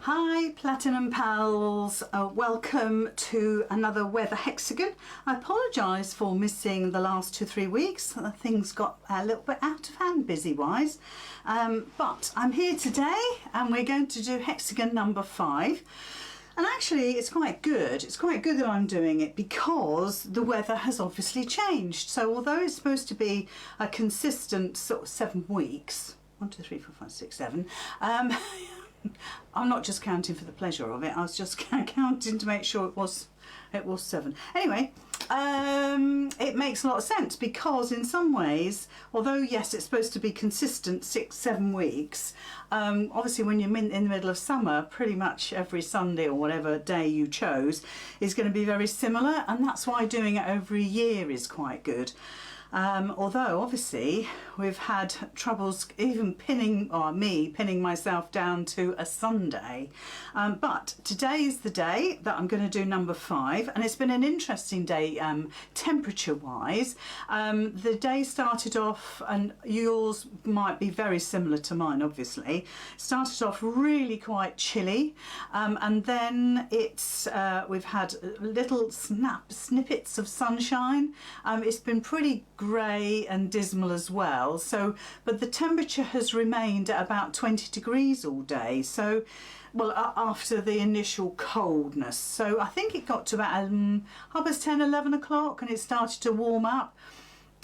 Hi Platinum Pals, welcome to another weather hexagon. I apologise for missing the last 2-3 weeks. Things got a little bit out of hand busy wise, but I'm here today and we're going to do hexagon number 5. And actually it's quite good that I'm doing it because the weather has obviously changed. So although it's supposed to be a consistent sort of 7 weeks, 1, 2, 3, 4, 5, 6, 7, I'm not just counting for the pleasure of it, I was just counting to make sure it was 7. Anyway, it makes a lot of sense because in some ways, although yes it's supposed to be consistent 6-7 weeks, obviously when you're in the middle of summer, pretty much every Sunday or whatever day you chose is going to be very similar, and that's why doing it over a year is quite good. Although obviously we've had troubles even pinning myself down to a Sunday, but today is the day that I'm going to do number 5, and it's been an interesting day temperature wise. The day started off, and yours might be very similar to mine obviously, started off really quite chilly, and then we've had little snippets of sunshine. It's been pretty grey and dismal as well, but the temperature has remained at about 20 degrees all day, so after the initial coldness. So I think it got to about 10-11 o'clock and it started to warm up,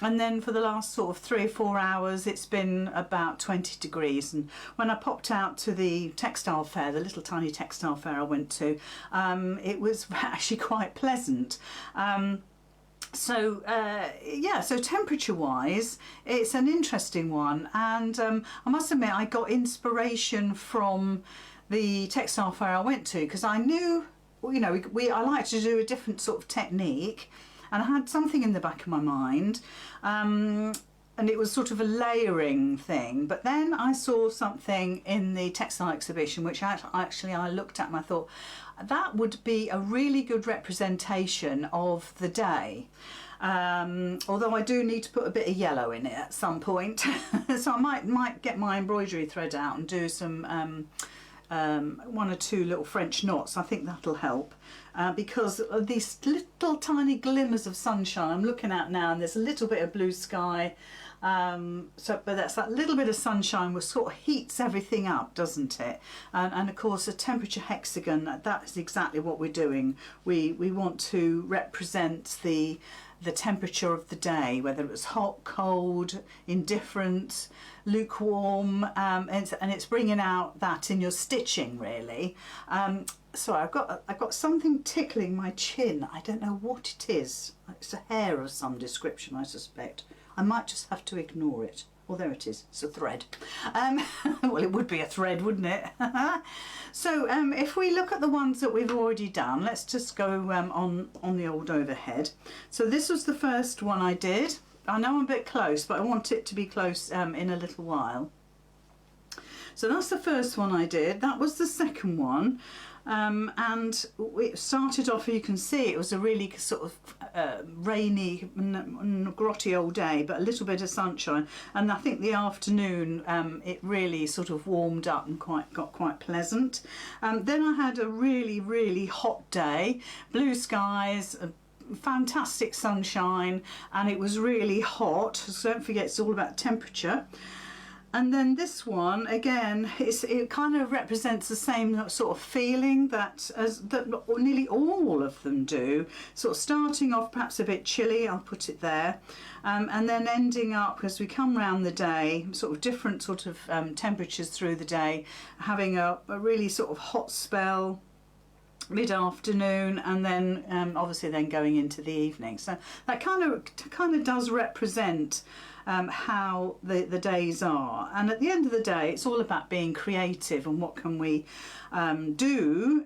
and then for the last sort of 3 or 4 hours it's been about 20 degrees. And when I popped out to the textile fair, the little tiny textile fair I went to, it was actually quite pleasant. So temperature wise it's an interesting one, and I must admit I got inspiration from the textile fair I went to, because I knew, I like to do a different sort of technique, and I had something in the back of my mind, and it was sort of a layering thing. But then I saw something in the textile exhibition which actually I looked at and I thought that would be a really good representation of the day, although I do need to put a bit of yellow in it at some point. So I might get my embroidery thread out and do some 1 or 2 little French knots. I think that'll help, because of these little tiny glimmers of sunshine I'm looking at now, and there's a little bit of blue sky, but that's that little bit of sunshine which sort of heats everything up, doesn't it? And of course a temperature hexagon, that is exactly what we're doing. We want to represent the temperature of the day, whether it was hot, cold, indifferent, lukewarm, and it's bringing out that in your stitching really. So I've got something tickling my chin. I don't know what it is. It's a hair of some description, I suspect. I might just have to ignore it. Well, there it is, it's a thread. Well, it would be a thread, wouldn't it? So if we look at the ones that we've already done, let's just go on the old overhead. So this was the first one I did. I know I'm a bit close, but I want it to be close in a little while. So that's the first one I did. That was the second one. And it started off, you can see it was a really sort of rainy, grotty old day, but a little bit of sunshine, and I think the afternoon it really sort of warmed up and got quite pleasant. Then I had a really hot day, blue skies, fantastic sunshine, and it was really hot, so don't forget it's all about temperature. And then this one again, it kind of represents the same sort of feeling that nearly all of them do. Sort of starting off perhaps a bit chilly, I'll put it there, and then ending up as we come round the day, sort of different sort of temperatures through the day, having a really sort of hot spell mid-afternoon, and then obviously then going into the evening. So that kind of does represent how the days are. And at the end of the day it's all about being creative and what can we do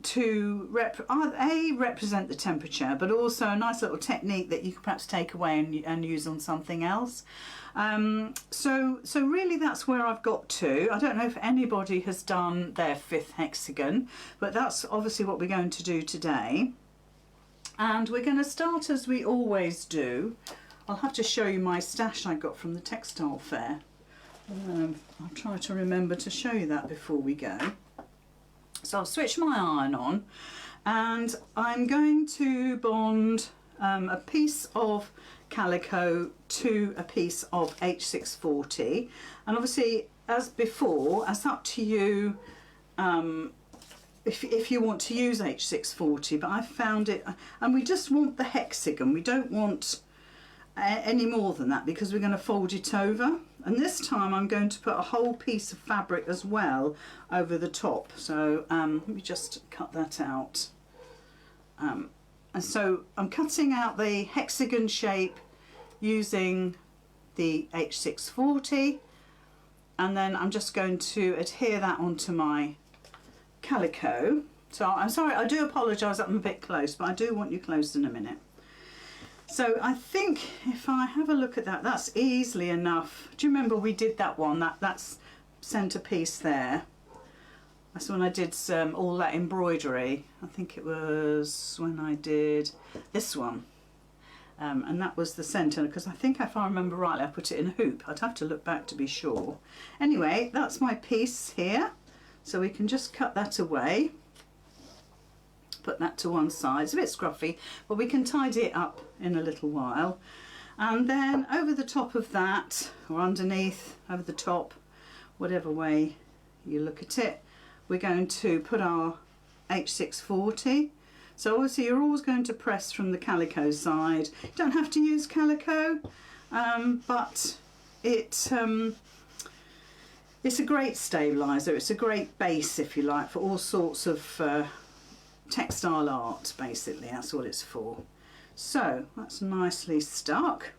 to represent the temperature, but also a nice little technique that you can perhaps take away and use on something else. So really that's where I've got to. I don't know if anybody has done their 5th hexagon, but that's obviously what we're going to do today. And we're going to start as we always do. I'll have to show you my stash I got from the textile fair. I'll try to remember to show you that before we go. So I'll switch my iron on and I'm going to bond a piece of calico to a piece of H640, and obviously as before, it's up to you if you want to use H640, but I found it, and we just want the hexagon, we don't want any more than that because we're going to fold it over, and this time I'm going to put a whole piece of fabric as well over the top. So let me just cut that out. And so I'm cutting out the hexagon shape using the H640, and then I'm just going to adhere that onto my calico. So I'm sorry, I do apologise that I'm a bit close, but I do want you close in a minute. So I think if I have a look at that, that's easily enough. Do you remember we did that one, that's centrepiece there? That's when I did all that embroidery. I think it was when I did this one. And that was the centre, because I think if I remember rightly I put it in a hoop. I'd have to look back to be sure. Anyway, that's my piece here. So we can just cut that away. Put that to one side. It's a bit scruffy, but we can tidy it up in a little while. And then over the top of that, or underneath, over the top, whatever way you look at it, we're going to put our H640. So obviously you're always going to press from the calico side. You don't have to use calico, but it's a great stabiliser. It's a great base, if you like, for all sorts of textile art, basically. That's what it's for. So that's nicely stuck.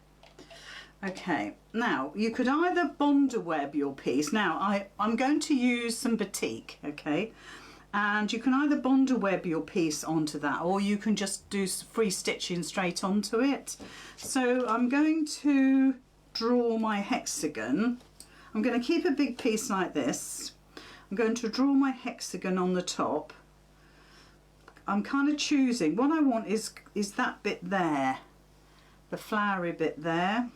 Okay, now you could either bond a web your piece. Now I'm going to use some batik, okay, and you can either bond a web your piece onto that, or you can just do free stitching straight onto it. So I'm going to draw my hexagon. I'm going to keep a big piece like this. I'm going to draw my hexagon on the top. I'm kind of choosing, what I want is that bit there, the flowery bit there.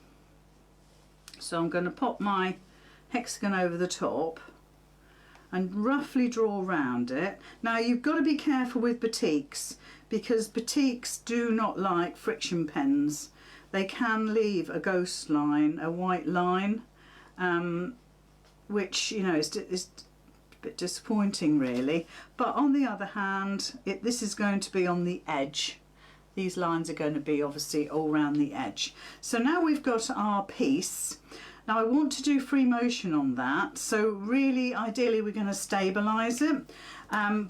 So I'm going to pop my hexagon over the top and roughly draw around it. Now you've got to be careful with batiks, because batiks do not like friction pens. They can leave a ghost line, a white line, which, you know, is a bit disappointing really. But on the other hand, this is going to be on the edge. These lines are going to be obviously all around the edge. So now we've got our piece. Now I want to do free motion on that. So really, ideally, we're going to stabilise it.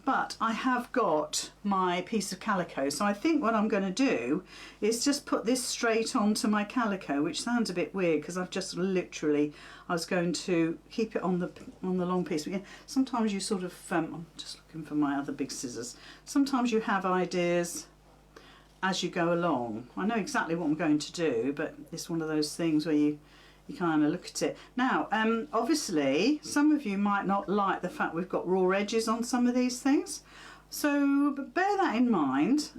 But I have got my piece of calico. So I think what I'm going to do is just put this straight onto my calico, which sounds a bit weird because I've just literally, I was going to keep it on the long piece. But sometimes you sort of, I'm just looking for my other big scissors. Sometimes you have ideas as you go along. I know exactly what I'm going to do, but it's one of those things where you kind of look at it. Now, obviously, some of you might not like the fact we've got raw edges on some of these things, so bear that in mind.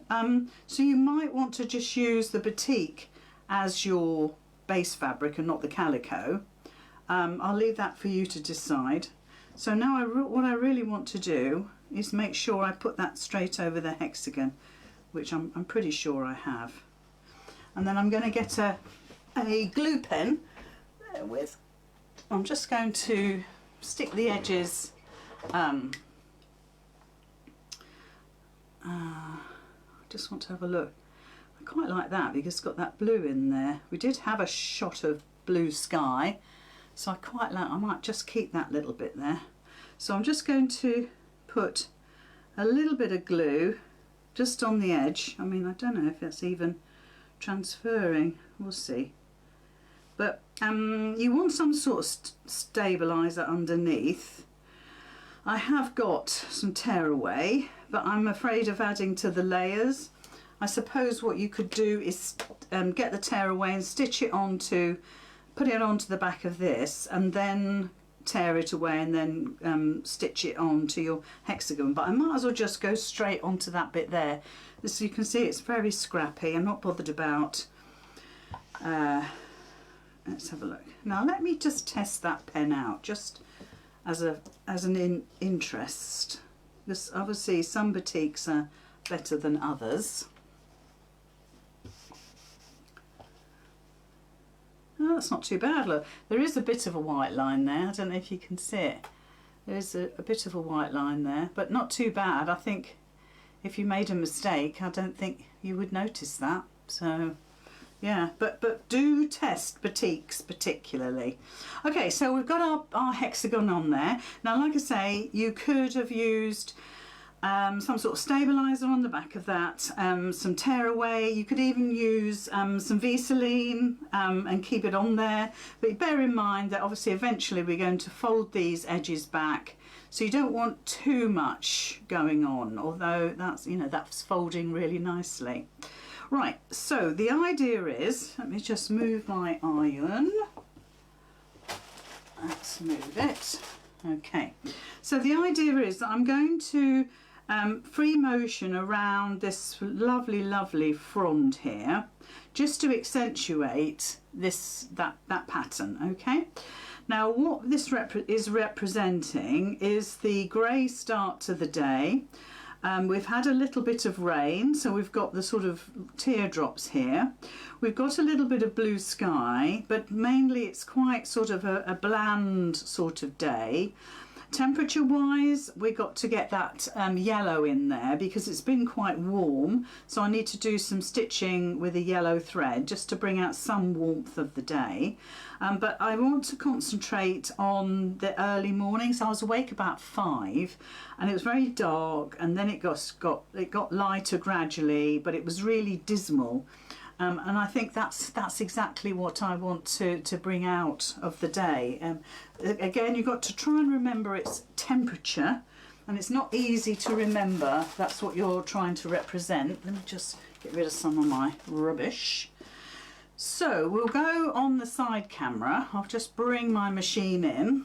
So you might want to just use the batik as your base fabric and not the calico. I'll leave that for you to decide. So now what I really want to do is make sure I put that straight over the hexagon, which I'm pretty sure I have. And then I'm going to get a glue pen with. I'm just going to stick the edges. I just want to have a look. I quite like that because it's got that blue in there. We did have a shot of blue sky, so I quite like. I might just keep that little bit there. So I'm just going to put a little bit of glue just on the edge. I mean, I don't know if that's even transferring, we'll see. But you want some sort of stabiliser underneath. I have got some tearaway, but I'm afraid of adding to the layers. I suppose what you could do is get the tearaway and stitch it onto, put it onto the back of this, and then tear it away and then stitch it onto your hexagon. But I might as well just go straight onto that bit there. As you can see, it's very scrappy. I'm not bothered about. Let's have a look. Now let me just test that pen out, just as an interest. This, obviously some batiks are better than others. Oh, that's not too bad. Look, there is a bit of a white line there. I don't know if you can see it. There's a bit of a white line there, but not too bad. I think if you made a mistake, I don't think you would notice that. So yeah, but do test batiks particularly. Okay, so we've got our hexagon on there. Now, like I say, you could have used some sort of stabiliser on the back of that, some tearaway. You could even use some Vaseline and keep it on there. But bear in mind that obviously eventually we're going to fold these edges back, so you don't want too much going on, although that's, you know, that's folding really nicely. Right, so the idea is, let me just move my iron. Let's move it. Okay, so the idea is that I'm going to free motion around this lovely frond here, just to accentuate that pattern. Okay, now what this is representing is the grey start to the day. We've had a little bit of rain, so we've got the sort of teardrops here. We've got a little bit of blue sky, but mainly it's quite sort of a bland sort of day. Temperature wise, we got to get that yellow in there because it's been quite warm, so I need to do some stitching with a yellow thread just to bring out some warmth of the day. But I want to concentrate on the early morning. So I was awake about 5 and it was very dark, and then it got lighter gradually, but it was really dismal. And I think that's exactly what I want to bring out of the day. Again, you've got to try and remember its temperature, and it's not easy to remember. That's what you're trying to represent. Let me just get rid of some of my rubbish. So we'll go on the side camera. I'll just bring my machine in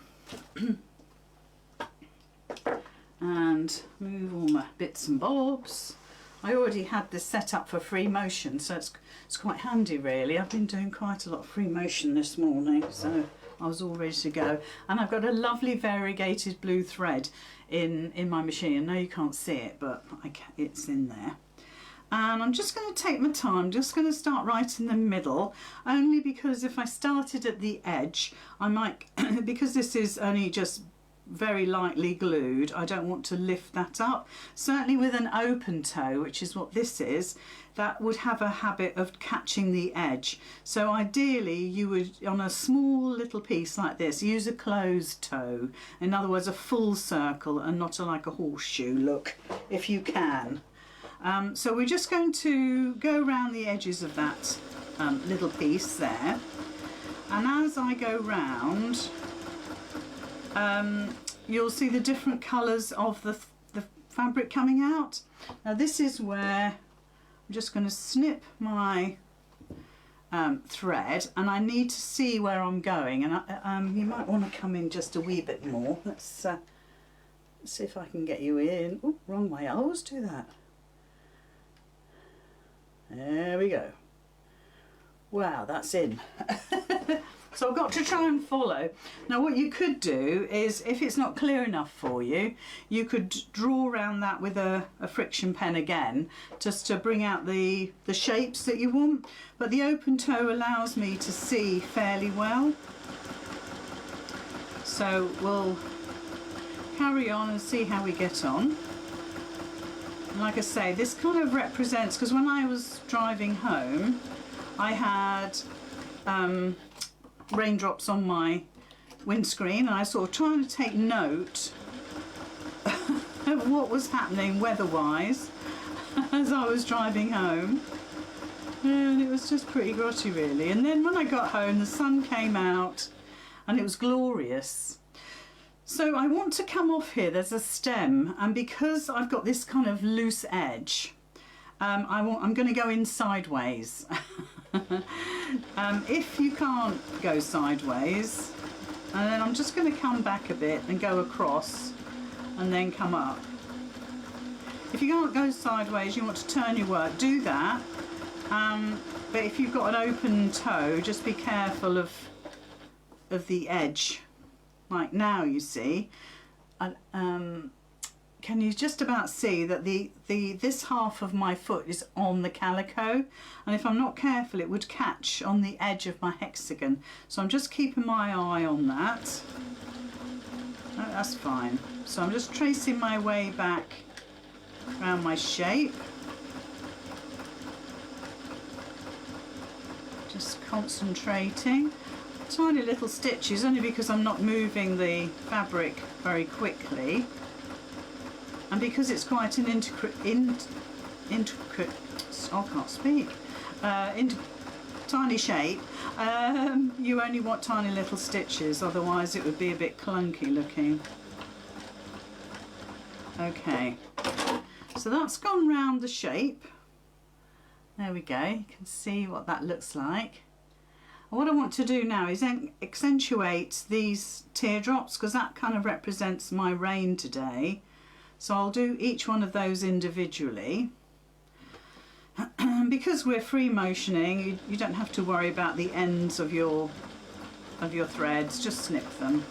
and move all my bits and bobs. I already had this set up for free motion, so it's quite handy really. I've been doing quite a lot of free motion this morning, so I was all ready to go. And I've got a lovely variegated blue thread in my machine. I know you can't see it, but it's in there. And I'm just going to take my time, just going to start right in the middle, only because if I started at the edge, I might, because this is only just very lightly glued, I don't want to lift that up. Certainly with an open toe, which is what this is, that would have a habit of catching the edge. So ideally you would, on a small little piece like this, use a closed toe. In other words, a full circle and not like a horseshoe look, if you can. So we're just going to go around the edges of that little piece there, and as I go round, you'll see the different colours of the fabric coming out. Now this is where I'm just going to snip my thread, and I need to see where I'm going, and you might want to come in just a wee bit more. Let's see if I can get you in. Oh, wrong way. I always do that. There we go. Wow, that's in. So I've got to try and follow. Now what you could do is, if it's not clear enough for you, you could draw around that with a friction pen again, just to bring out the shapes that you want. But the open toe allows me to see fairly well. So we'll carry on and see how we get on. Like I say, this kind of represents, because when I was driving home, I had raindrops on my windscreen, and I was sort of trying to take note of what was happening weather-wise as I was driving home, and it was just pretty grotty really. And then when I got home, the sun came out and it was glorious. So I want to come off here, there's a stem, and because I've got this kind of loose edge, I'm going to go in sideways. If you can't go sideways, and then I'm just going to come back a bit and go across and then come up. If you can't go sideways, you want to turn your work, do that. But if you've got an open toe, just be careful of the edge. Like now, you see, can you just about see that this half of my foot is on the calico, and if I'm not careful it would catch on the edge of my hexagon, so I'm just keeping my eye on that. No, that's fine. So I'm just tracing my way back around my shape, just concentrating. Tiny little stitches, only because I'm not moving the fabric very quickly, and because it's quite an intricate, I can't speak, tiny shape, you only want tiny little stitches, otherwise it would be a bit clunky looking. Okay, so that's gone round the shape. There we go, you can see what that looks like. And what I want to do now is accentuate these teardrops, because that kind of represents my rain today. So I'll do each one of those individually. Because we're free motioning, you don't have to worry about the ends of your threads, just snip them.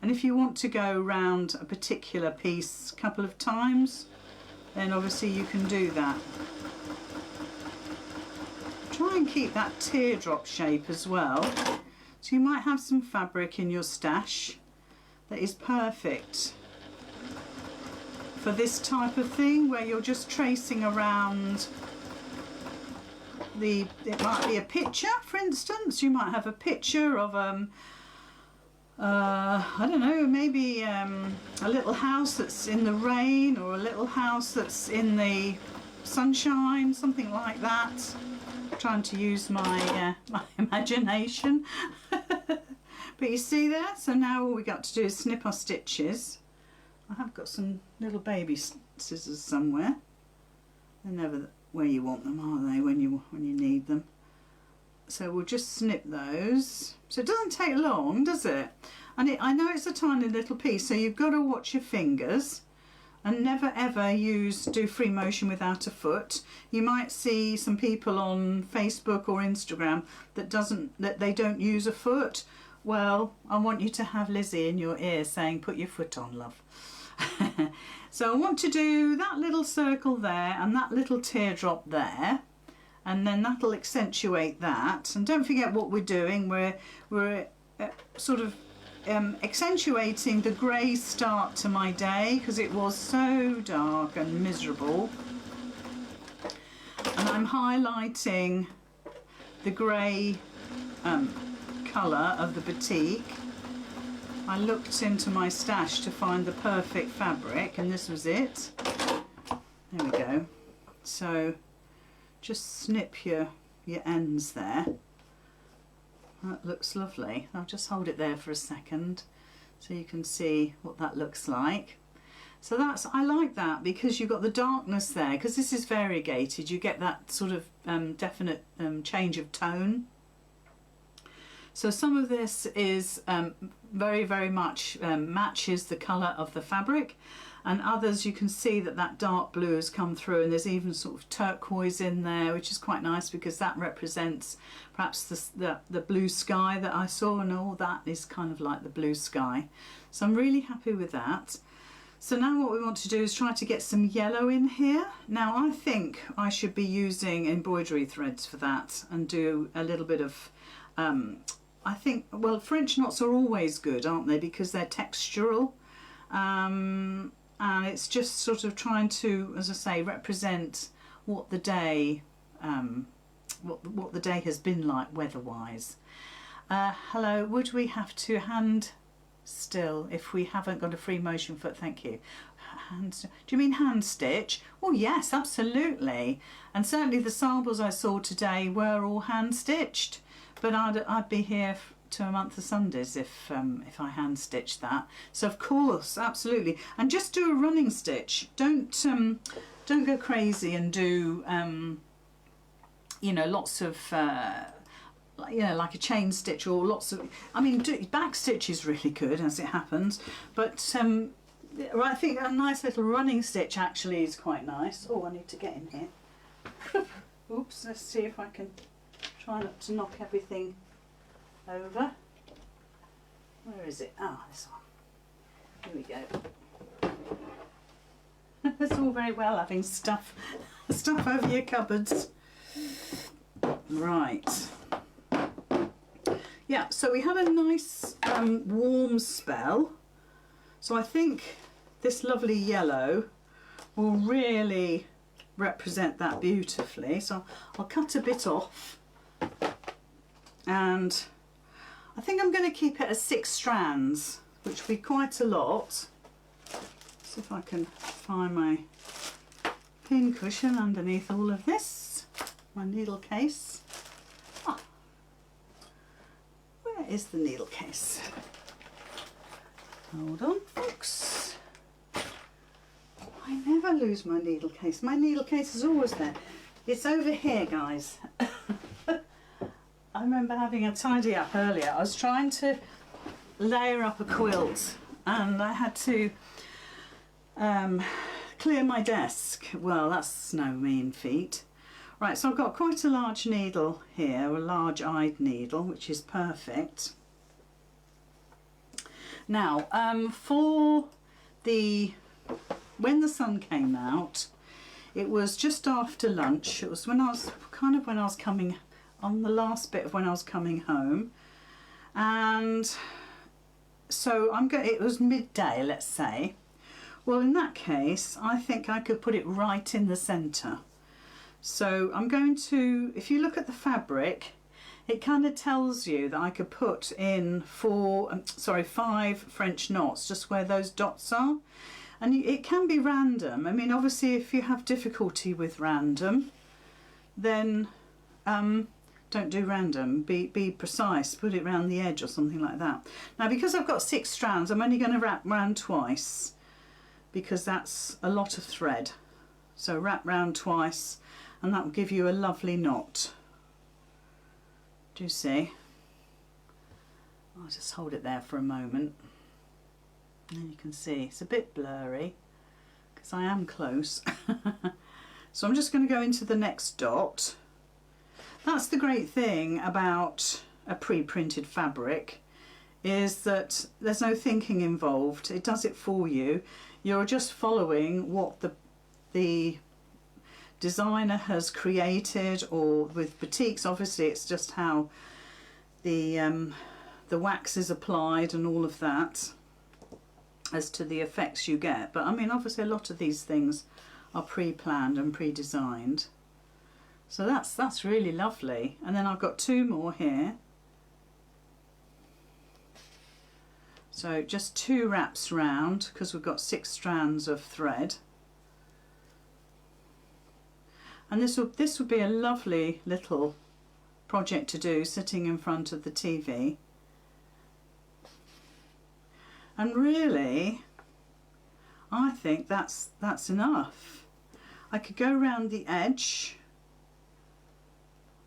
And if you want to go round a particular piece a couple of times, then obviously you can do that. Try and keep that teardrop shape as well. So you might have some fabric in your stash that is perfect for this type of thing, where you're just tracing around it might be a picture, for instance. You might have a picture of I don't know, maybe a little house that's in the rain, or a little house that's in the sunshine, something like that. I'm trying to use my my imagination. But you see there, so now all we got to do is snip our stitches. I have got some little baby scissors somewhere. They're never where you want them, are they, when you need them? So we'll just snip those. So it doesn't take long, does it? And I know it's a tiny little piece, so you've got to watch your fingers and never ever do free motion without a foot. You might see some people on Facebook or Instagram that they don't use a foot. Well, I want you to have Lizzie in your ear saying, put your foot on, love. So I want to do that little circle there and that little teardrop there, and then that'll accentuate that. And don't forget what we're doing, we're sort of accentuating the grey start to my day, because it was so dark and miserable, and I'm highlighting the grey colour of the batik. I looked into my stash to find the perfect fabric, and this was it. There we go. So just snip your ends there. That looks lovely. I'll just hold it there for a second so you can see what that looks like. So I like that, because you've got the darkness there, because this is variegated, you get that sort of definite change of tone. So some of this is very, very much matches the colour of the fabric, and others you can see that dark blue has come through, and there's even sort of turquoise in there, which is quite nice, because that represents perhaps the blue sky that I saw, and all that is kind of like the blue sky. So I'm really happy with that. So now what we want to do is try to get some yellow in here. Now I think I should be using embroidery threads for that, and do a little bit of I think, well, French knots are always good, aren't they, because they're textural, and it's just sort of trying to, as I say, represent what the day what the day has been like weather-wise. Hello, would we have to hand still if we haven't got a free motion foot? Thank you. Do you mean hand stitch? Oh yes, absolutely. And certainly the samples I saw today were all hand stitched. But I'd be here to a month of Sundays if I hand stitched that. So of course, absolutely. And just do a running stitch. Don't go crazy and do you know, lots of you know, like a chain stitch, or lots of. I mean, back stitch is really good as it happens, but I think a nice little running stitch actually is quite nice. Oh, I need to get in here. Oops. Let's see if I can. Try not to knock everything over. Where is it? Ah, this one. Here we go. It's all very well having stuff over your cupboards. Right. Yeah, so we had a nice warm spell. So I think this lovely yellow will really represent that beautifully. So I'll cut a bit off, and I think I'm going to keep it as 6 strands, which will be quite a lot. See if I can find my pin cushion underneath all of this, my needle case. Oh, where is the needle case? Hold on, folks. I never lose my needle case. My needle case is always there. It's over here, guys. I remember having a tidy up earlier. I was trying to layer up a quilt and I had to clear my desk. Well, that's no mean feat. Right, so I've got quite a large needle here, a large-eyed needle, which is perfect. Now, for when the sun came out, it was just after lunch. It was when I was coming on the last bit of when I was coming home, and so it was midday, let's say. Well, in that case, I think I could put it right in the centre. So I'm going to, if you look at the fabric, it kind of tells you that I could put in 5 French knots just where those dots are. And it can be random. I mean, obviously, if you have difficulty with random, then don't do random. Be precise. Put it round the edge or something like that. Now, because I've got 6 strands, I'm only going to wrap round twice, because that's a lot of thread. So wrap round twice, and that will give you a lovely knot. Do you see? I'll just hold it there for a moment. And you can see it's a bit blurry because I am close. So I'm just going to go into the next dot. That's the great thing about a pre-printed fabric, is that there's no thinking involved. It does it for you. You're just following what the designer has created, or with batiks obviously it's just how the wax is applied and all of that, as to the effects you get. But I mean, obviously a lot of these things are pre-planned and pre-designed. So that's really lovely. And then I've got 2 more here. So just 2 wraps round, because we've got 6 strands of thread. And this would be a lovely little project to do, sitting in front of the TV. And really, I think that's enough. I could go round the edge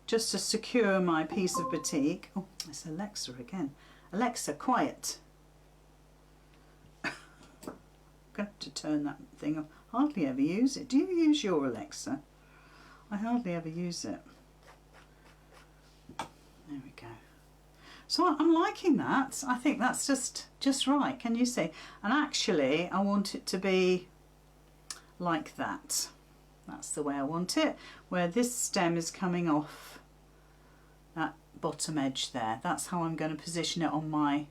just to secure my piece of batik. Oh, it's Alexa again. Alexa, quiet. I'm going to turn that thing off. Hardly ever use it. Do you use your Alexa? I hardly ever use it. There we go. So I'm liking that. I think that's just right. Can you see? And actually, I want it to be like that. That's the way I want it, where this stem is coming off that bottom edge there. That's how I'm going to position it on my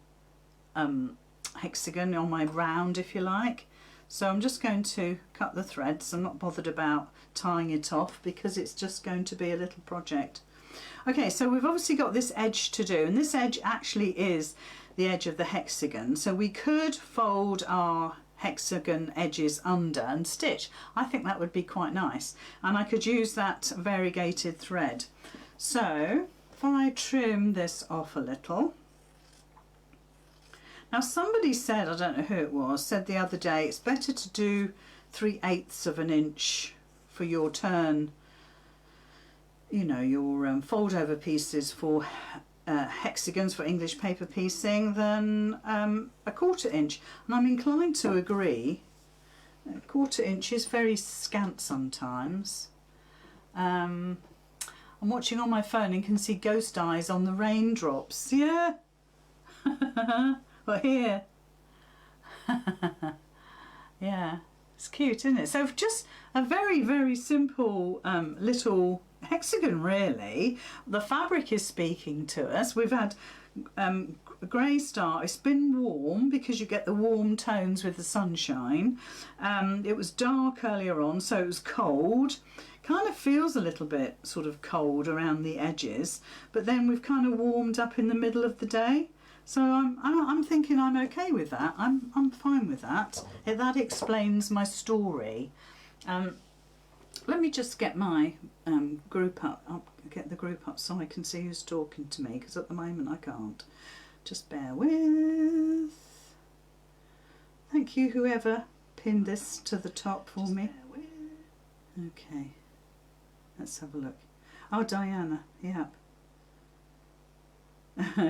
hexagon, on my round, if you like. So I'm just going to cut the threads. I'm not bothered about tying it off, because it's just going to be a little project. Okay, so we've obviously got this edge to do, and this edge actually is the edge of the hexagon. So we could fold our hexagon edges under and stitch. I think that would be quite nice, and I could use that variegated thread. So if I trim this off a little. Now somebody said, I don't know who it was, said the other day, it's better to do 3/8 of an inch for your turn, you know, your fold over pieces for hexagons for English paper piecing, than a 1/4 inch. And I'm inclined to agree. A 1/4 inch is very scant sometimes. I'm watching on my phone and can see ghost eyes on the raindrops. Yeah. Well, here. Yeah, it's cute, isn't it? So just a very, very simple little hexagon, really. The fabric is speaking to us. We've had grey star. It's been warm because you get the warm tones with the sunshine. It was dark earlier on, so it was cold. Kind of feels a little bit sort of cold around the edges, but then we've kind of warmed up in the middle of the day. So I'm thinking I'm okay with that. I'm fine with that. That explains my story. Let me just get my group up. I'll get the group up so I can see who's talking to me, because at the moment I can't. Just bear with. Thank you, whoever pinned this to the top for me. Okay, let's have a look. Oh, Diana, yeah.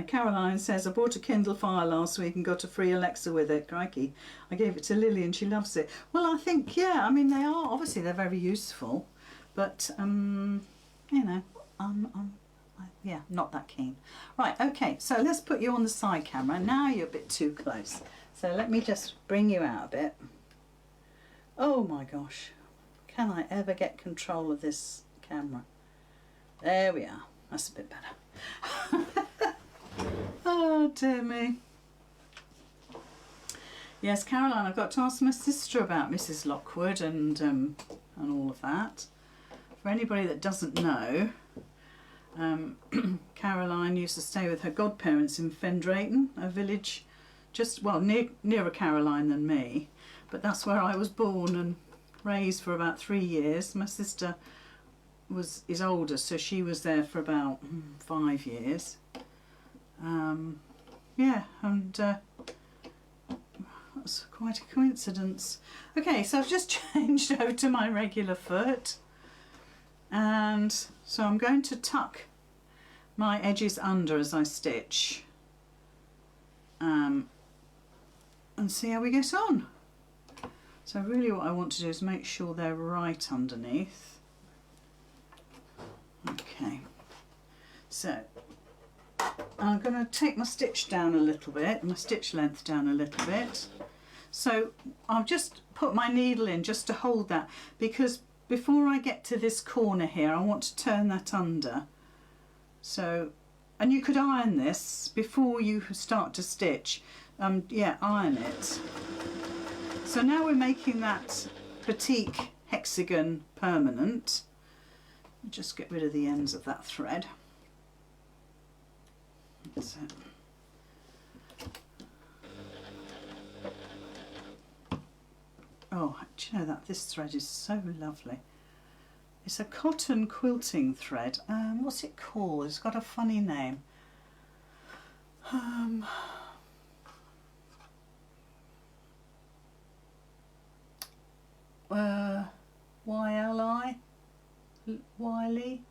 Caroline says, I bought a Kindle Fire last week and got a free Alexa with it. Crikey. I gave it to Lily and she loves it. Well, I think, yeah, I mean, they are, obviously they're very useful, but, you know, yeah, not that keen. Right, okay, so let's put you on the side camera. Now you're a bit too close. So let me just bring you out a bit. Oh my gosh. Can I ever get control of this camera? There we are. That's a bit better. Oh dear me. Yes, Caroline, I've got to ask my sister about Mrs. Lockwood and all of that. For anybody that doesn't know, Caroline used to stay with her godparents in Fendrayton, a village just, well, nearer Caroline than me, but that's where I was born and raised for about 3 years. My sister is older, so she was there for about 5 years. Yeah, and that's quite a coincidence. Okay, so I've just changed over to my regular foot, and so I'm going to tuck my edges under as I stitch, and see how we get on. So really what I want to do is make sure they're right underneath. Okay, so I'm going to take my stitch down a little bit, my stitch length down a little bit. So I'll just put my needle in just to hold that, because before I get to this corner here I want to turn that under. So, and you could iron this before you start to stitch. Yeah, iron it. So now we're making that batik hexagon permanent. Just get rid of the ends of that thread. That's it. Oh, do you know that this thread is so lovely? It's a cotton quilting thread. What's it called? It's got a funny name. YLI? Wiley?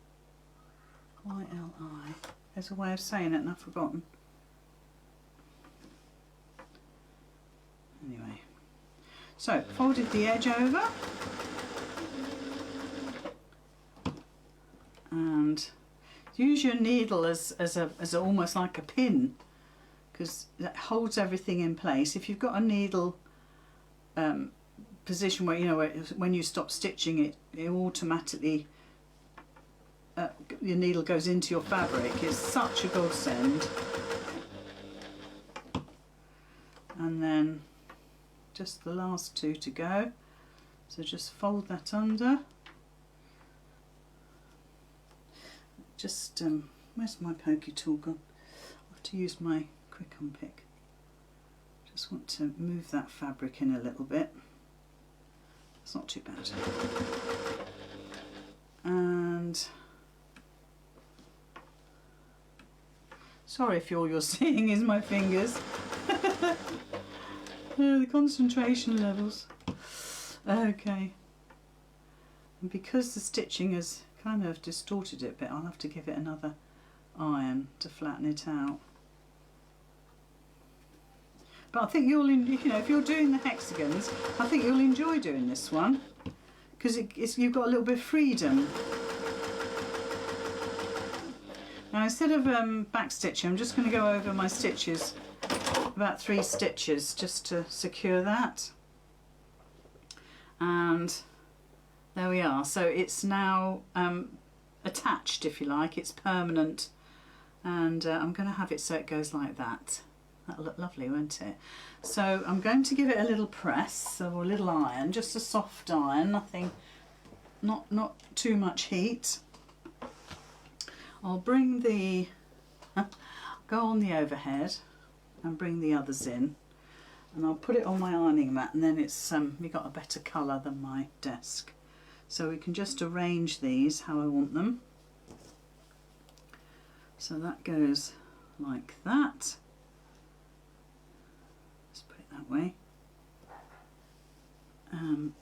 YLI. There's a way of saying it and I've forgotten. Anyway, so folded the edge over and use your needle as almost like a pin, because that holds everything in place. If you've got a needle position where, you know, when you stop stitching it automatically your needle goes into your fabric. It's such a godsend. And then just the last two to go, so just fold that under. Just where's my pokey tool gone? I have to use my quick unpick. Just want to move that fabric in a little bit. It's not too bad. And sorry if all you're seeing is my fingers. The concentration levels. Okay. And because the stitching has kind of distorted it a bit, I'll have to give it another iron to flatten it out. But I think you'll, you know, if you're doing the hexagons, I think you'll enjoy doing this one, because you've got a little bit of freedom. Now instead of back stitching, I'm just going to go over my stitches about 3 stitches just to secure that. And there we are. So it's now attached, if you like. It's permanent, and I'm going to have it so it goes like that. That'll look lovely, won't it? So I'm going to give it a little press, or a little iron, just a soft iron, nothing, not too much heat. I'll bring the, go on the overhead and bring the others in, and I'll put it on my ironing mat, and then it's we got a better colour than my desk. So we can just arrange these how I want them. So that goes like that. Let's put it that way.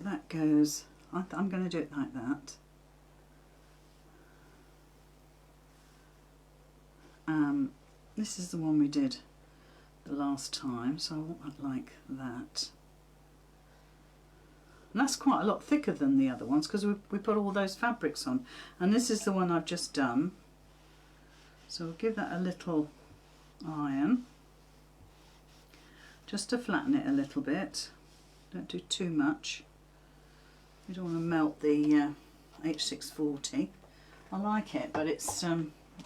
That goes, I'm going to do it like that. This is the one we did the last time, so I want that like that. And that's quite a lot thicker than the other ones because we put all those fabrics on. And this is the one I've just done. So we'll give that a little iron, just to flatten it a little bit. Don't do too much. You don't want to melt the H640. I like it, but it's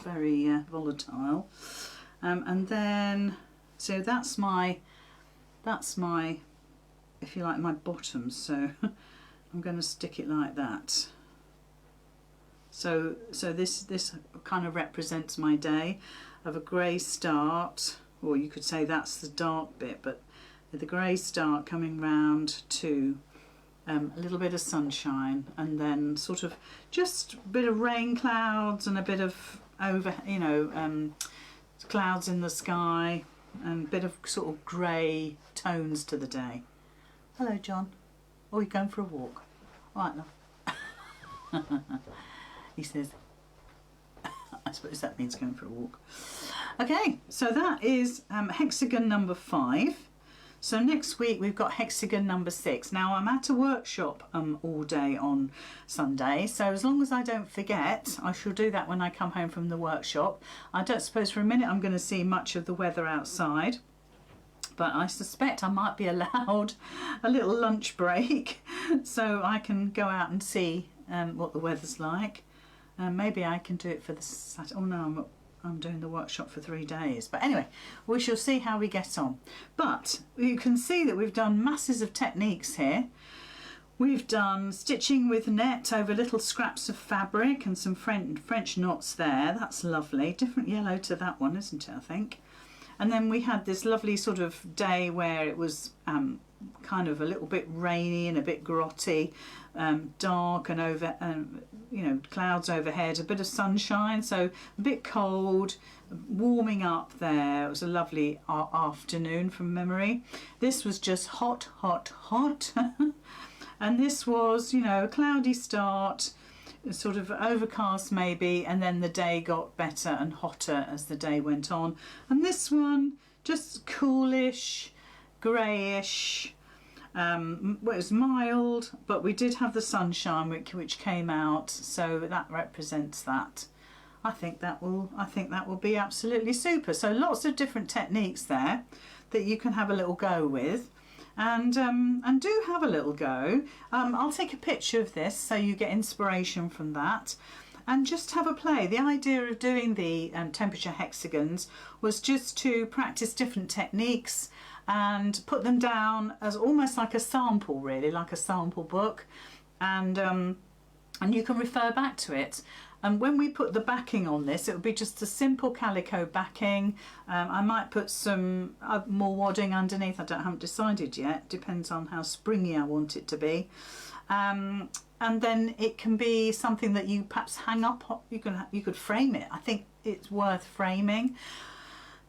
very volatile. And then, so that's my, if you like, my bottom. So I'm going to stick it like that. So this kind of represents my day of a grey start, or you could say that's the dark bit, but the grey start coming round to a little bit of sunshine, and then sort of just a bit of rain clouds and a bit of clouds in the sky, and a bit of sort of grey tones to the day. Hello, John. Oh, you're going for a walk. All right, love. He says, I suppose that means going for a walk. Okay, so that is hexagon number 5. So next week we've got hexagon number 6. Now I'm at a workshop all day on Sunday, so as long as I don't forget, I shall do that when I come home from the workshop. I don't suppose for a minute I'm going to see much of the weather outside, but I suspect I might be allowed a little lunch break so I can go out and see what the weather's like. Maybe I can do it for the Saturday. Oh no, I'm doing the workshop for 3 days. But anyway, we shall see how we get on. But you can see that we've done masses of techniques here. We've done stitching with net over little scraps of fabric and some French knots there. That's lovely. Different yellow to that one, isn't it, I think? And then we had this lovely sort of day where it was kind of a little bit rainy and a bit grotty, dark and clouds overhead, a bit of sunshine, so a bit cold, warming up there. It was a lovely afternoon from memory. This was just hot, hot, hot. And this was, a cloudy start, sort of overcast maybe, and then the day got better and hotter as the day went on. And this one, just coolish, greyish. Well, it was mild, but we did have the sunshine which came out, so that represents that. I think that will be absolutely super. So lots of different techniques there that you can have a little go with, and do have a little go. I'll take a picture of this so you get inspiration from that, and just have a play. The idea of doing the temperature hexagons was just to practice different techniques and put them down as almost like a sample, really, like a sample book, and you can refer back to it. And when we put the backing on this, it will be just a simple calico backing. I might put some more wadding underneath. I haven't decided yet. Depends on how springy I want it to be. And then it can be something that you perhaps hang up. You could frame it. I think it's worth framing.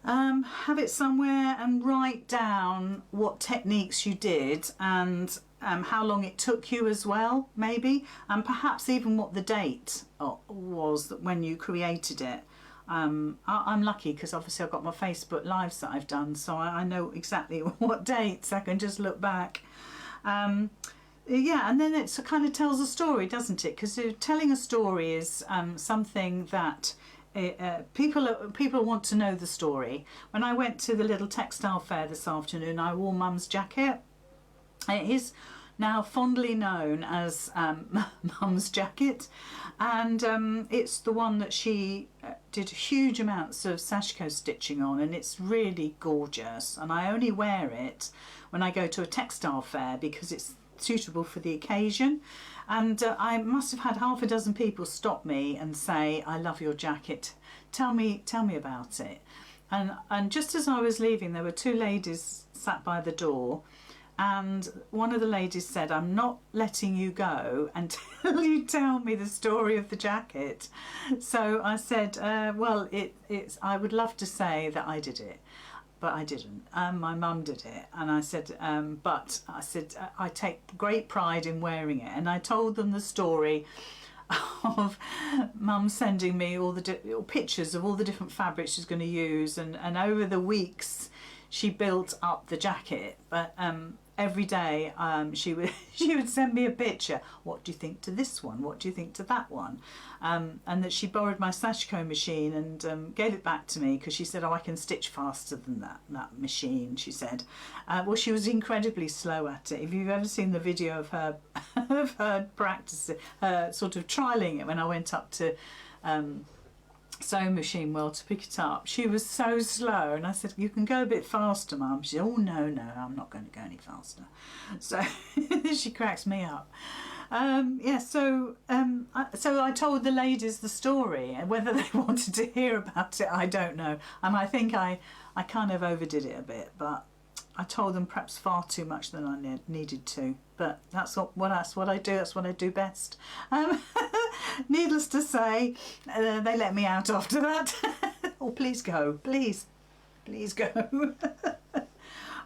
Have it somewhere and write down what techniques you did and how long it took you as well, maybe, and perhaps even what the date was when you created it. I'm lucky because obviously I've got my Facebook Lives that I've done, so I know exactly what dates. I can just look back. Yeah, and then it kind of tells a story, doesn't it? Because telling a story is something that people want to know the story. When I went to the little textile fair this afternoon, I wore Mum's jacket. It is now fondly known as Mum's jacket, and it's the one that she did huge amounts of sashiko stitching on, and it's really gorgeous, and I only wear it when I go to a textile fair because it's suitable for the occasion. And I must have had half a dozen people stop me and say, I love your jacket, tell me about it. And just as I was leaving, there were two ladies sat by the door, and one of the ladies said, I'm not letting you go until you tell me the story of the jacket. So I said, well, I would love to say that I did it, but I didn't. My mum did it, and I said, I take great pride in wearing it. And I told them the story of Mum sending me all the pictures of all the different fabrics she's going to use, and over the weeks she built up the jacket. But every day she would send me a picture. What do you think to this one? What do you think to that one? And that she borrowed my sashiko machine and gave it back to me because she said, oh, I can stitch faster than that machine, she said. Well, she was incredibly slow at it. If you've ever seen the video of her of her practicing, sort of trialling it when I went up to sewing machine world to pick it up, she was so slow, and I said, you can go a bit faster, Mum. She said, oh no, I'm not going to go any faster. So she cracks me up. Yeah, so I told the ladies the story, and whether they wanted to hear about it, I don't know. And I think I kind of overdid it a bit, but I told them perhaps far too much than I needed to. But that's what I do. That's what I do best. Needless to say, they let me out after that. Oh, please go, please go.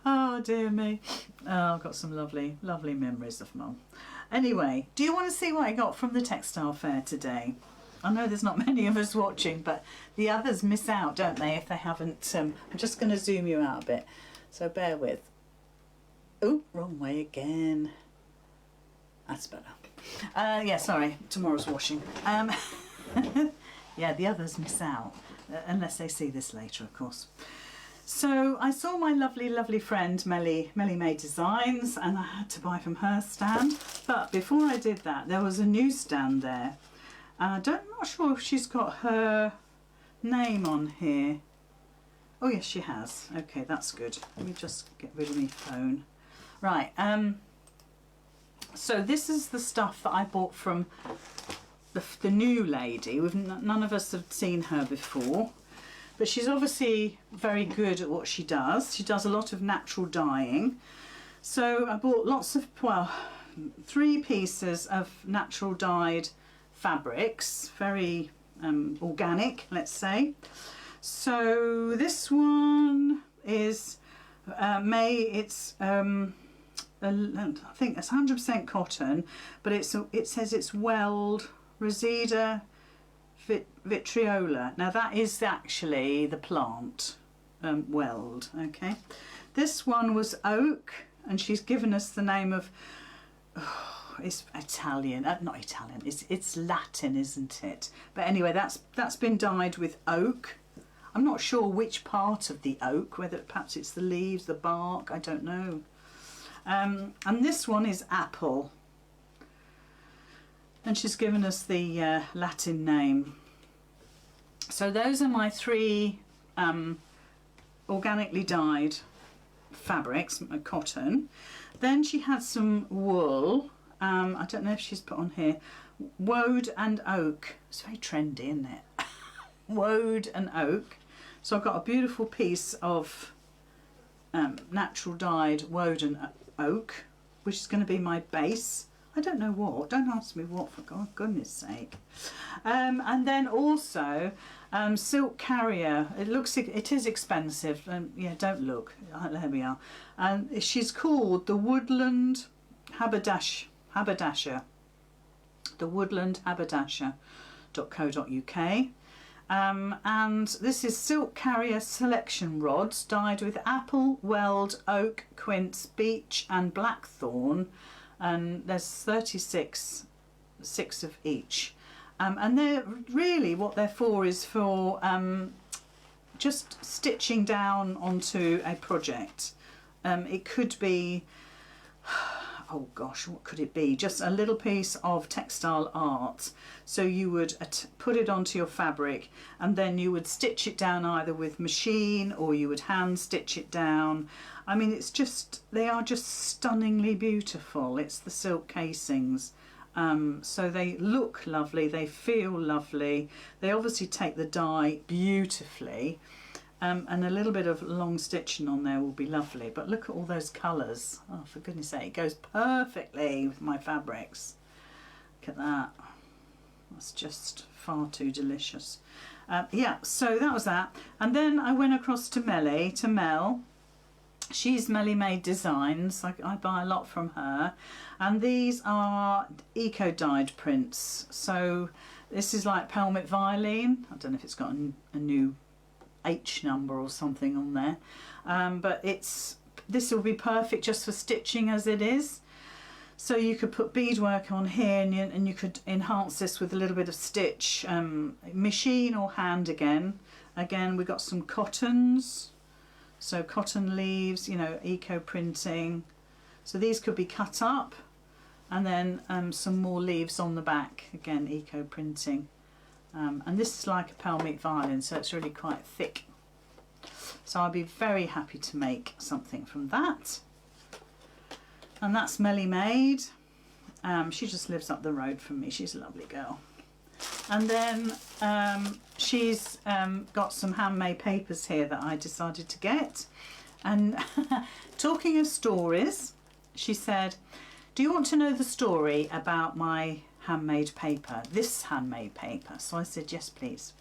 Oh dear me. Oh, I've got some lovely memories of Mum. Anyway, do you want to see what I got from the textile fair today? I know there's not many of us watching, but the others miss out, don't they, if they haven't. I'm just going to zoom you out a bit, so bear with. Oh, wrong way again. That's better. Yeah, sorry, tomorrow's washing. Yeah, the others miss out, unless they see this later, of course. So I saw my lovely friend Melly Made Designs, and I had to buy from her stand. But before I did that, there was a new stand there. I'm not sure if she's got her name on here. Oh yes, she has. Okay, that's good. Let me just get rid of my phone. Right, so this is the stuff that I bought from the new lady. None of us have seen her before, but she's obviously very good at what she does. She does a lot of natural dyeing. So I bought lots of, well, 3 pieces of natural dyed fabrics, very organic, let's say. So this one is I think it's 100% cotton, but it says it's weld Reseda vitriola. Now that is actually the plant, weld. Okay, this one was oak, and she's given us the name of. Oh, it's Italian, not Italian. It's Latin, isn't it? But anyway, that's been dyed with oak. I'm not sure which part of the oak, whether perhaps it's the leaves, the bark, I don't know. And this one is apple, and she's given us the Latin name. So those are my 3 organically dyed fabrics, cotton. Then she had some wool. I don't know if she's put on here, woad and oak. It's very trendy, isn't it? Woad and oak. So I've got a beautiful piece of natural dyed woad and oak, which is going to be my base. I don't know what, don't ask me what, for goodness sake. And then also silk carrier. It is expensive, yeah, don't look, there we are. And she's called the Woodland Haberdasher, the Woodland Haberdasher.co.uk. And this is silk carrier selection rods dyed with apple, weld, oak, quince, beech and blackthorn, and there's 36 of each. and they're really, what they're for is for just stitching down onto a project. It could be, oh gosh, what could it be? Just a little piece of textile art. So you would put it onto your fabric, and then you would stitch it down either with machine, or you would hand stitch it down. I mean, it's just, they are just stunningly beautiful. It's the silk casings. So they look lovely, they feel lovely. They obviously take the dye beautifully. And a little bit of long stitching on there will be lovely. But look at all those colours. Oh, for goodness sake, it goes perfectly with my fabrics. Look at that. That's just far too delicious. Yeah, so that was that. And then I went across to Mel. She's Melly Made Designs. I buy a lot from her. And these are eco-dyed prints. So this is like Pelmet Violin. I don't know if it's got a new H number or something on there, but this will be perfect just for stitching as it is. So you could put beadwork on here, and you could enhance this with a little bit of stitch, machine or hand again. We've got some cottons, so cotton leaves, you know, eco printing. So these could be cut up, and then some more leaves on the back, again eco printing. And this is like a Pelmet Violin, so it's really quite thick. So I'll be very happy to make something from that. And that's Melly Made. She just lives up the road from me. She's a lovely girl. And then she's got some handmade papers here that I decided to get. And talking of stories, she said, do you want to know the story about my handmade paper, this handmade paper? So I said, yes please.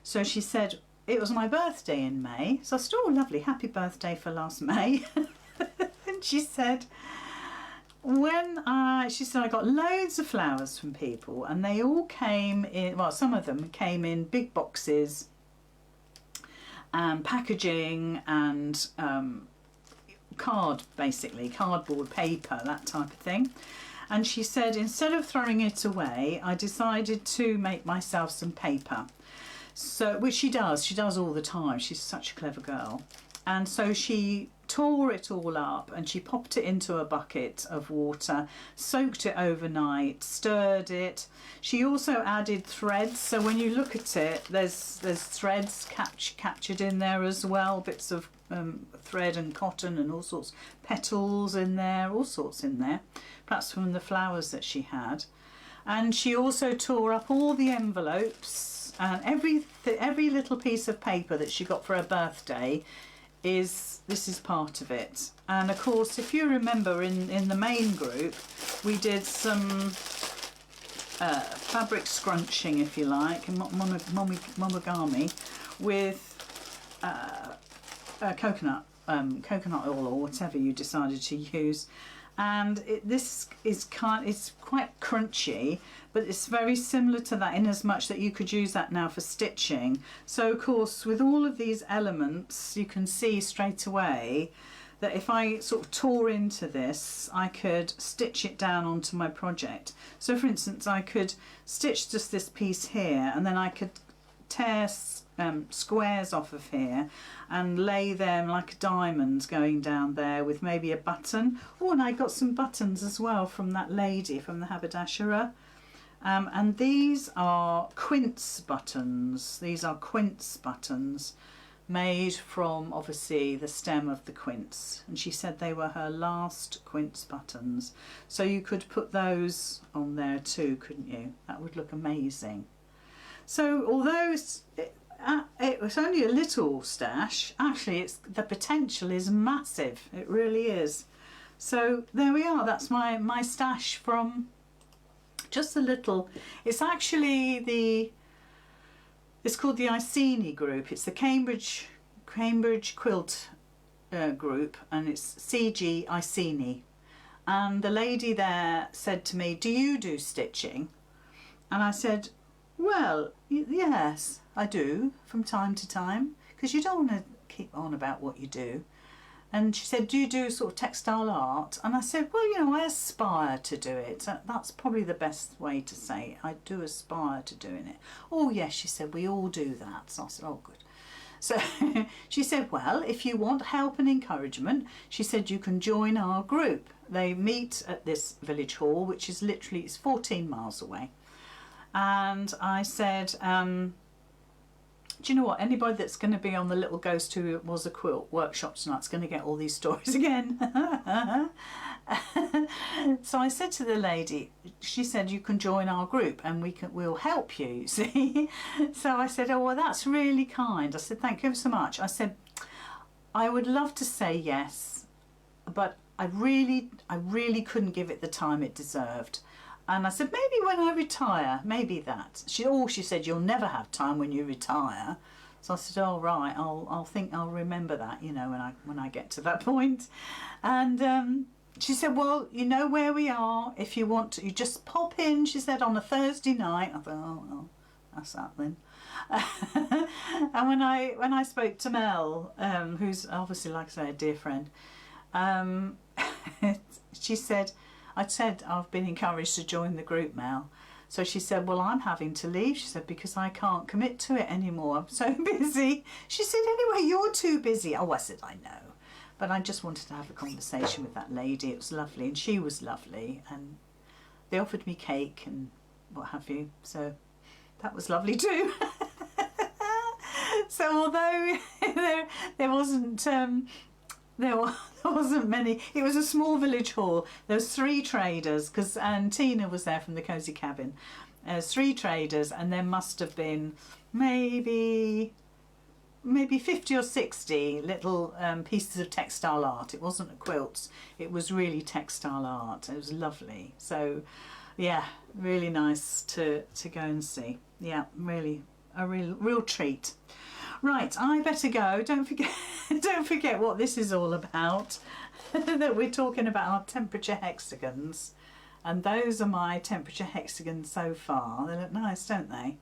So she said, it was my birthday in May. So I said, oh lovely, happy birthday for last May. And she said, she said I got loads of flowers from people, and they all came in, well, some of them came in big boxes and packaging and cardboard paper, that type of thing. And she said, instead of throwing it away, I decided to make myself some paper. So, which she does all the time. She's such a clever girl. And so she tore it all up and she popped it into a bucket of water, soaked it overnight, stirred it. She also added threads. So when you look at it, there's threads captured in there as well, bits of thread and cotton and all sorts, petals in there, all sorts in there, perhaps from the flowers that she had. And she also tore up all the envelopes, and every little piece of paper that she got for her birthday this is part of it. And of course, if you remember, in the main group we did some fabric scrunching, if you like, monogami with coconut oil or whatever you decided to use. And this is it's quite crunchy, but it's very similar to that in as much that you could use that now for stitching. So of course, with all of these elements, you can see straight away that if I sort of tore into this, I could stitch it down onto my project. So for instance, I could stitch just this piece here, and then I could tear squares off of here and lay them like a diamond going down there with maybe a button. Oh, and I got some buttons as well from that lady from the haberdasherer. And these are quince buttons. These are quince buttons made from, obviously, the stem of the quince. And she said they were her last quince buttons. So you could put those on there too, couldn't you? That would look amazing. So although it was only a little stash, actually the potential is massive. It really is. So there we are. That's my stash from just a little. It's actually it's called the Iceni group. It's the Cambridge Quilt group, and it's CG Iceni. And the lady there said to me, do you do stitching? And I said, well, yes, I do from time to time, because you don't want to keep on about what you do. And she said, do you do sort of textile art? And I said, well, you know, I aspire to do it. That's probably the best way to say it. I do aspire to doing it. Oh, yes, she said, we all do that. So I said, oh, good. So she said, well, if you want help and encouragement, she said, you can join our group. They meet at this village hall, which is literally, it's 14 miles away. And I said, do you know what? Anybody that's going to be on the Little Ghost Who Was a Quilt workshop tonight is going to get all these stories again. So I said to the lady, she said, you can join our group and we'll help you, see? So I said, oh, well, that's really kind. I said, thank you so much. I said, I would love to say yes, but I really couldn't give it the time it deserved. And I said, maybe when I retire, maybe that. She said, you'll never have time when you retire. So I said, oh, right, I'll remember that, you know, when I get to that point. And she said, well, you know where we are. If you want to, you just pop in, she said, on a Thursday night. I thought, oh, well, that's that then. And when I spoke to Mel, who's obviously, like I say, a dear friend, she said, I'd said I've been encouraged to join the group, Mel. So she said, well, I'm having to leave, she said, because I can't commit to it anymore. I'm so busy. She said, anyway, you're too busy. Oh, I said, I know. But I just wanted to have a conversation with that lady. It was lovely, and she was lovely. And they offered me cake and what have you. So that was lovely too. So although there wasn't many. It was a small village hall. There was 3 traders, and Tina was there from the Cosy Cabin. 3 traders, and there must have been maybe 50 or 60 little pieces of textile art. It wasn't quilts. It was really textile art. It was lovely. So, yeah, really nice to go and see. Yeah, really a real treat. Right, I better go. Don't forget what this is all about. That we're talking about our temperature hexagons, and those are my temperature hexagons so far. They look nice, don't they?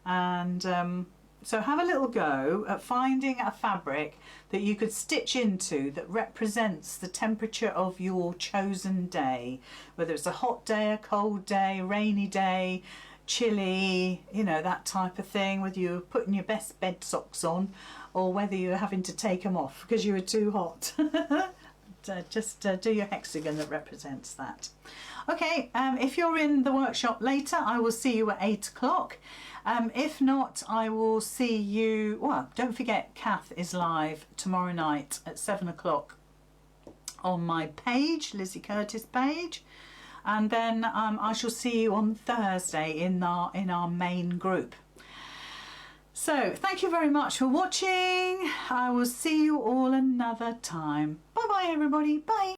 And so have a little go at finding a fabric that you could stitch into that represents the temperature of your chosen day, whether it's a hot day, a cold day, rainy day, chilly, you know, that type of thing, whether you're putting your best bed socks on or whether you're having to take them off because you were too hot. Just do your hexagon that represents that. Okay, if you're in the workshop later, I will see you at 8 o'clock. If not, I will see you, well, don't forget Kath is live tomorrow night at 7 o'clock on my page, Lizzy Curtis page. And then I shall see you on Thursday in our main group. So thank you very much for watching. I will see you all another time. Bye bye everybody. Bye.